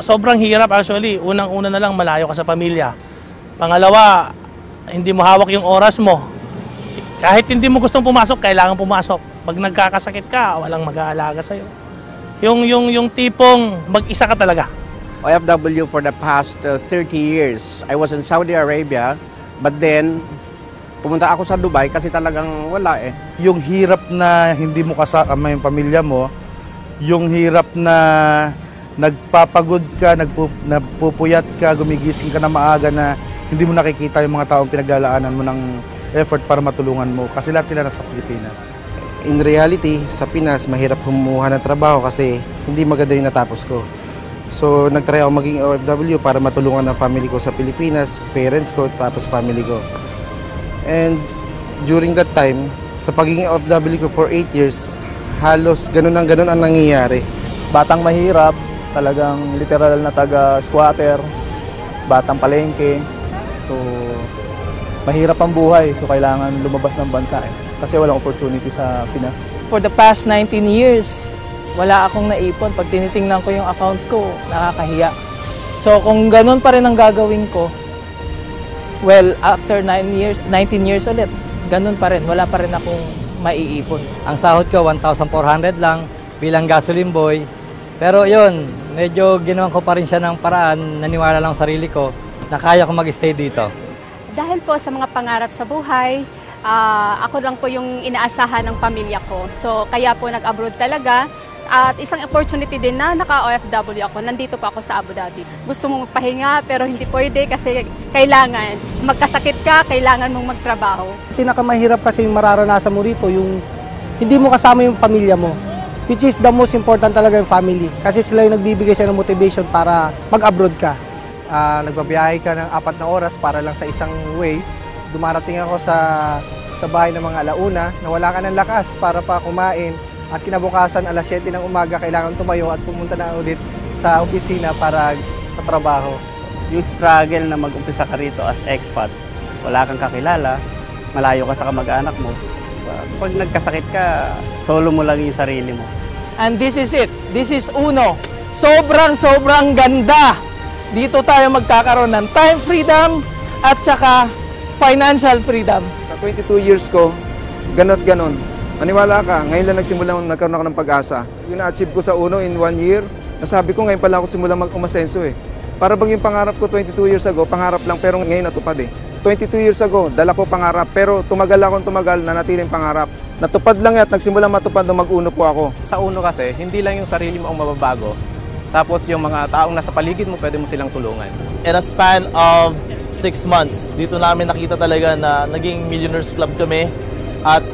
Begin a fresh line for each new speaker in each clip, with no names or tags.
Sobrang hirap actually. Unang-una na lang malayo ka sa pamilya. Pangalawa, hindi mo hawak yung oras mo. Kahit hindi mo gustong pumasok, kailangan pumasok. Pag nagkakasakit ka, walang mag-aalaga sa'yo. Yung tipong mag-isa ka talaga.
OFW for the past 30 years. I was in Saudi Arabia, but then pumunta ako sa Dubai kasi talagang wala eh.
Yung hirap na hindi mo kasama yung pamilya mo, yung hirap na nagpapagod ka, nagpupuyat ka, gumigising ka na maaga na hindi mo nakikita yung mga taong pinaglalaanan mo ng effort para matulungan mo kasi lahat sila nasa Pilipinas.
In reality, sa Pinas, mahirap kumuha ng trabaho kasi hindi maganda yung natapos ko. So, nagtry ako maging OFW para matulungan ang family ko sa Pilipinas, parents ko, tapos family ko. And during that time, sa pagiging OFW ko for 8 years, halos ganun ang nangyayari.
Batang mahirap, talagang literal na taga-squatter, batang palengke. So, mahirap ang buhay. So, kailangan lumabas ng bansa kasi walang opportunity sa Pinas.
For the past 19 years, wala akong naipon. Pag tinitingnan ko yung account ko, nakakahiya. So, kung ganun pa rin ang gagawin ko, well, after 19 years ulit, ganun pa rin. Wala pa rin akong maiipon.
Ang sahod ko, 1,400 lang bilang gasoline boy. Pero yun, medyo ginawan ko pa rin siya ng paraan, naniwala lang sarili ko na kaya ko mag-stay dito.
Dahil po sa mga pangarap sa buhay, ako lang po yung inaasahan ng pamilya ko. So kaya po nag-abroad talaga. At isang opportunity din na naka-OFW ako, nandito po ako sa Abu Dhabi. Gusto mong magpahinga pero hindi pwede kasi kailangan. Magkasakit ka, kailangan mong magtrabaho.
Pinakamahirap kasi yung mararanasan mo rito, yung hindi mo kasama yung pamilya mo. Which is the most important talaga yung family. Kasi sila yung nagbibigay siya ng motivation para mag-abroad ka.
Nagbabiyahe ka ng 4 na oras para lang sa isang way. Dumarating ako sa bahay ng mga alauna na wala ka ng lakas para pa kumain. At kinabukasan, alas 7 ng umaga, kailangan tumayo at pumunta na ulit sa opisina para sa trabaho.
Yung struggle na mag-umpisa ka rito as expat, wala kang kakilala, malayo ka sa kamag-anak mo. Pag nagkasakit ka, solo mo lang yung sarili mo.
And this is it. This is Uno. Sobrang ganda. Dito tayo magkakaroon ng time freedom at saka financial freedom.
Sa 22 years ko, ganon. Maniwala ka, ngayon lang nagkaroon ako ng pag-asa. Yung na-achieve ko sa Uno in 1 year, nasabi ko ngayon pala ako simulang mag-umasenso eh. Para bang yung pangarap ko 22 years ago, pangarap lang pero ngayon natupad eh. 22 years ago, dala ko pangarap pero tumagal, nanatiling pangarap. Natupad lang at nagsimulang matupad nung mag-Uno po ako.
Sa Uno kasi, hindi lang yung sarili mo ang mababago. Tapos yung mga taong nasa paligid mo, pwede mo silang tulungan.
In a span of 6 months, dito namin nakita talaga na naging Millionaires Club kami. At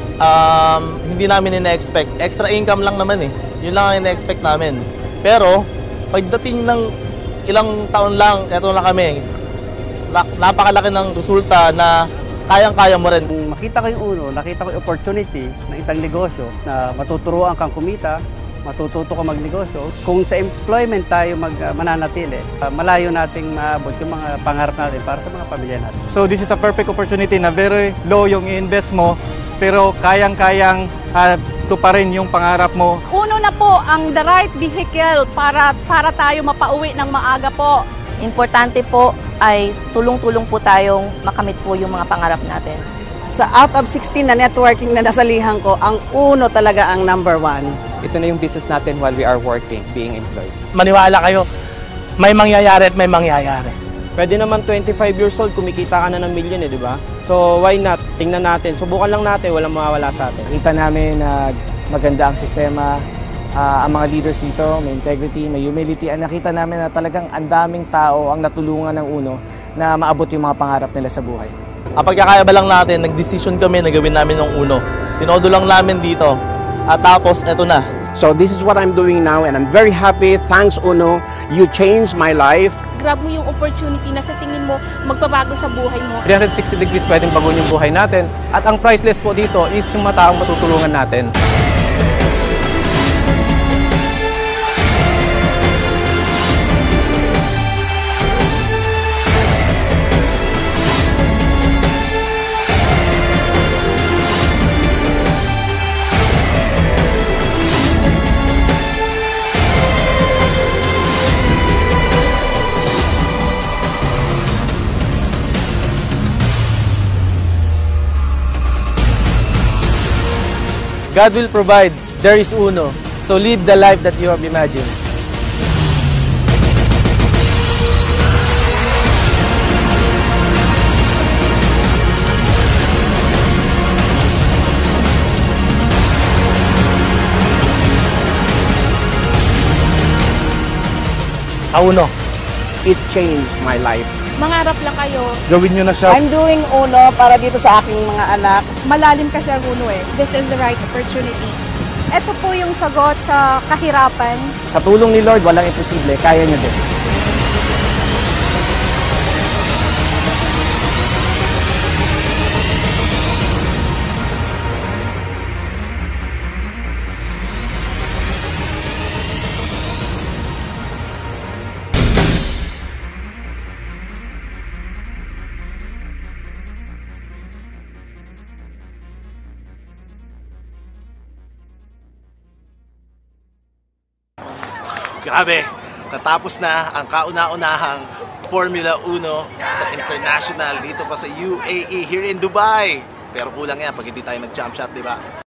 hindi namin ina-expect. Extra income lang naman eh. Yun lang ang ina-expect namin. Pero, pagdating ng ilang taon lang, eto na kami. Napakalaki ng resulta na kayang-kaya mo rin.
Makita ko yung Uno, nakita ko yung opportunity ng isang negosyo na matuturuan kang kumita, matututo ka magnegosyo. Kung sa employment tayo mananatili, malayo nating maabot yung mga pangarap natin para sa mga pamilya natin.
So this is a perfect opportunity na very low yung i-invest mo, pero kayang-kayang tuparin yung pangarap mo.
Uno na po ang the right vehicle para tayo mapauwi ng maaga po.
Importante po ay tulong-tulong po tayong makamit po yung mga pangarap natin.
Sa out of 16 na networking na nasalihan ko, ang Uno talaga ang number 1.
Ito na yung business natin while we are working, being employed.
Maniwala kayo, may mangyayari at may mangyayari.
Pwede naman 25 years old, kumikita ka na ng milyon di ba? So why not? Tingnan natin, subukan lang natin, walang mawawala sa atin.
Kita namin na maganda ang sistema, ang mga leaders dito, may integrity, may humility. Nakita namin na talagang ang daming tao ang natulungan ng Uno na maabot yung mga pangarap nila sa buhay.
Ang pagkakaya ba lang natin, nag-decision kami na gawin namin yung Uno. Tinodo lang namin dito. At tapos, eto na.
So this is what I'm doing now and I'm very happy. Thanks Uno, you changed my life.
Grab mo yung opportunity na sa tingin mo magbabago sa buhay mo.
360 degrees pwedeng baguhin yung buhay natin. At ang priceless po dito is yung mga taong matutulungan natin.
God will provide. There is Uno. So live the life that you have imagined.
Uno.
It changed my life.
Mangarap lang kayo.
Gawin nyo na siya.
I'm doing Uno para dito sa aking mga anak.
Malalim kasi ang Uno eh. This is the right opportunity. Ito po yung sagot sa kahirapan.
Sa tulong ni Lord, walang imposible. Kaya niyo din.
Grabe, natapos na ang kauna-unahang Formula 1 sa International dito pa sa UAE here in Dubai. Pero kulang yan pag hindi tayo nag-jump shot, di ba?